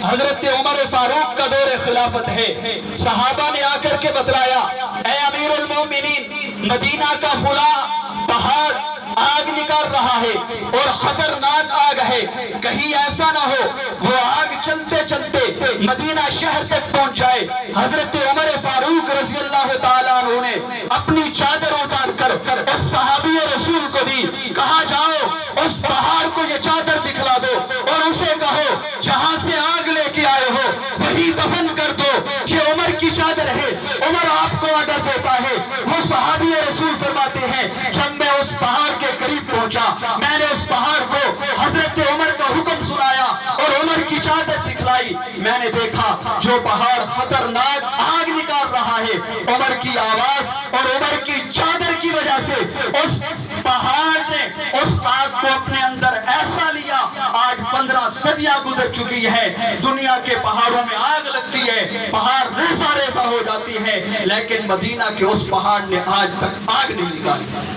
حضرت عمر فاروق کا دور خلافت ہے۔ صحابہ نے آ کر کے بتلایا، اے امیر المومنین، مدینہ کا فلاں پہاڑ آگ نکال رہا ہے اور خطرناک آگ ہے، کہیں ایسا نہ ہو وہ آگ چلتے چلتے مدینہ شہر تک پہنچ جائے۔ حضرت عمر فاروق رضی اللہ تعالیٰ عنہ نے اپنی چادر اتار کر اس صحابی رسول کو دی، کہا جاؤ اس پہاڑ کو یہ چادر دکھلا دو اور اسے کہو جہاں سے آگ لے کے آئے ہو وہی دفن کر دو، یہ عمر کی چادر ہے، عمر آپ کو آرڈر دیتا ہے۔ وہ صحابی رسول فرماتے ہیں، جب میں اس پہاڑ کے قریب پہنچا، میں نے اس پہاڑ کو حضرت عمر کا حکم سنایا اور عمر کی چادر دکھلائی، میں نے دیکھا جو پہاڑ خطرناک آگ نکال رہا ہے، عمر کی آواز اور عمر کی چادر کی وجہ سے اس پہاڑ نے اس آگ کو اپنے اندر ایسا لیا۔ آج 15 صدیاں گزر چکی ہے، دنیا کے پہاڑوں میں آگ لگتی ہے، پہاڑ ریزہ ریزہ ہو جاتی ہے، لیکن مدینہ کے اس پہاڑ نے آج تک آگ نہیں نکالی۔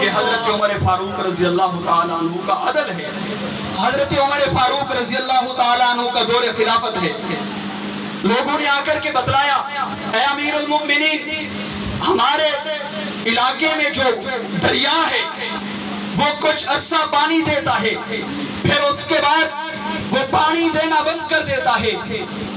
یہ حضرت عمر فاروق رضی اللہ تعالیٰ عنہ کا عدل ہے، حضرت عمر فاروق رضی اللہ تعالیٰ عنہ کا دور خلافت ہے۔ لوگوں نے آ کر کے بتلایا، اے امیر المؤمنین، ہمارے علاقے میں جو دریا ہے وہ کچھ عرصہ پانی دیتا ہے، پھر اس کے بعد وہ پانی دینا بند کر دیتا ہے،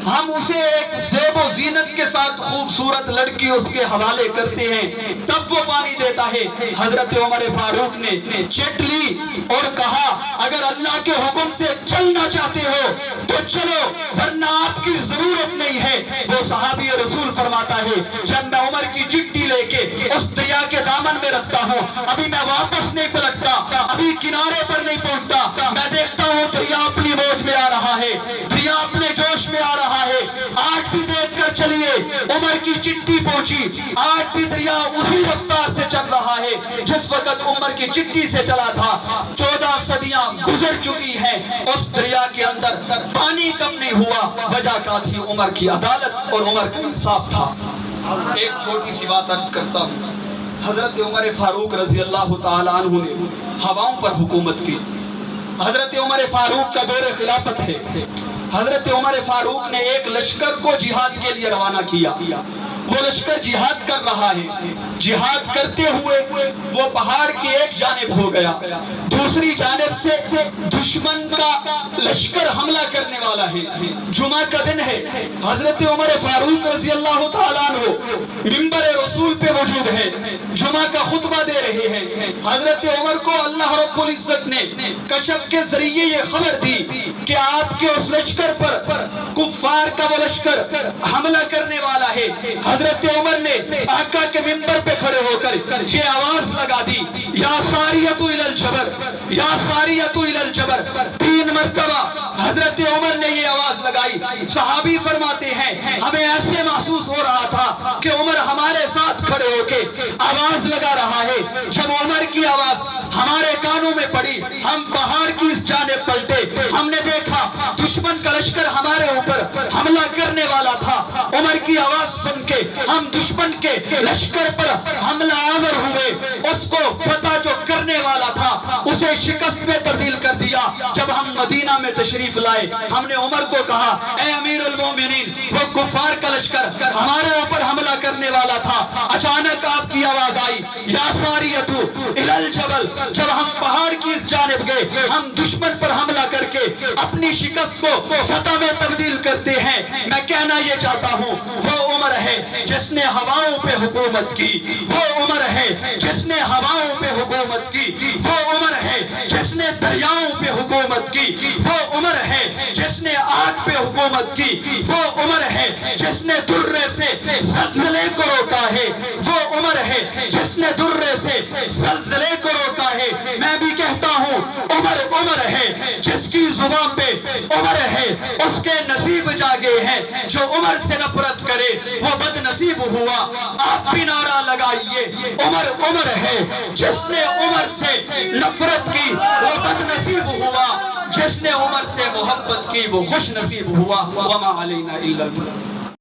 ہم اسے ایک زیب و زینت کے ساتھ خوبصورت لڑکی اس کے حوالے کرتے ہیں، تب وہ پانی دیتا ہے۔ حضرت عمر فاروق نے چٹ لی اور کہا، اگر اللہ کے حکم سے چلنا چاہتے ہو تو چلو، ورنہ آپ کی ضرورت نہیں ہے۔ وہ صحابی رسول فرماتا ہے، جب میں عمر کی چٹی لے کے اس دریا کے دامن میں رکھتا ہوں، ابھی میں واپس نہیں پلٹتا، ابھی کنارے پر نہیں پہنچتا، میں دیکھتا ہوں دریا اپنی موج میں آ رہا ہے، دریا اپنے جوش میں آ رہا ہے۔ آج بھی دیکھ کر چلیے، عمر کی چٹی پہنچی، آج بھی دریا اسی رفتار سے چل رہا ہے جس وقت عمر کی چٹی سے چلا تھا۔ 14 صدیاں گزر چکی ہیں، اس دریا کے اندر پانی کم نہیں ہوا، وجہ کیا تھی؟ عمر کی عدالت اور عمر کا انصاف تھا۔ ایک چھوٹی سی بات عرض کرتا ہوں، حضرت عمر فاروق رضی اللہ تعالیٰ عنہ نے ہواؤں پر حکومت کی۔ حضرت عمر فاروق کا دور خلافت ہے۔ حضرت عمر فاروق نے ایک لشکر کو جہاد کے لیے روانہ کیا، وہ لشکر جہاد کر رہا ہے، جہاد کرتے ہوئے وہ پہاڑ کی ایک جانب ہو گیا، دوسری جانب سے دشمن کا لشکر حملہ کرنے والا ہے۔ جمعہ کا دن ہے، حضرت عمر فاروق رضی اللہ تعالیٰ عنہ منبر رسول پہ موجود ہے، جمعہ کا خطبہ دے رہے ہیں۔ حضرت عمر کو اللہ رب العزت نے کشف کے ذریعے یہ خبر دی کہ آپ کے اس لشکر پر کفار کا وہ لشکر حملہ کرنے والا ہے۔ حضرت عمر نے آقا کے منبر پہ کھڑے ہو کر یہ آواز لگا دی، یا ساریۃ الی الجبر، یا ساریۃ الی الجبر، 3 مرتبہ حضرت عمر نے یہ آواز لگائی۔ صحابی فرماتے ہیں، ہمیں ایسے محسوس ہو رہا تھا کہ عمر ہمارے ساتھ کھڑے ہو کے آواز لگا رہا ہے۔ جب عمر کی آواز ہمارے کانوں میں پڑی، ہم پہاڑ کی اس جانب پلٹے، ہم نے دیکھا دشمن کا لشکر ہمارے اوپر حملہ کرنے والا تھا۔ عمر کی آواز سن کے ہم دشمن کے لشکر پر حملہ آور ہوئے، اس کو فتح جو کرنے والا تھا اسے شکست میں تبدیل کر دیا۔ جب ہم مدینہ میں تشریف لائے، ہم نے عمر کو کہا، اے امیر المومنین، وہ کفار کا لشکر ہمارے اوپر حملہ کرنے والا تھا، اچانک آپ کی آواز آئی، یا ساریۃ الی الجبل۔ جب ہم پہاڑ کی اس جانب گئے، ہم دشمن پر حملہ کر کے اپنی شکست کو فتح میں تبدیل کرتے ہیں۔ میں کہنا یہ چاہتا ہوں، وہ عمر ہے جس نے ہواؤں پہ حکومت کی، وہ عمر ہے جس نے ہواؤں پہ حکومت کی، وہ عمر ہے جس نے دریاؤں پہ حکومت کی، وہ عمر ہے جس نے آگ پہ حکومت کی، وہ عمر ہے جس نے درے سے زلزلے کو روکا ہے، وہ عمر ہے جس نے درے سے زلزلے کو روکا ہے۔ میں بھی کہتا ہوں، عمر ہے جس کی زبان پہ عمر ہے، اس کے نصیب جاگے ہیں۔ جو عمر سے نفرت کرے وہ بد نصیب ہوا۔ آپ بھی نعرہ لگائیے، عمر ہے جس نے عمر سے نفرت کی وہ بد نصیب ہوا، جس نے عمر سے محبت کی وہ خوش نصیب ہوا۔ وما علینا الا البلاغ۔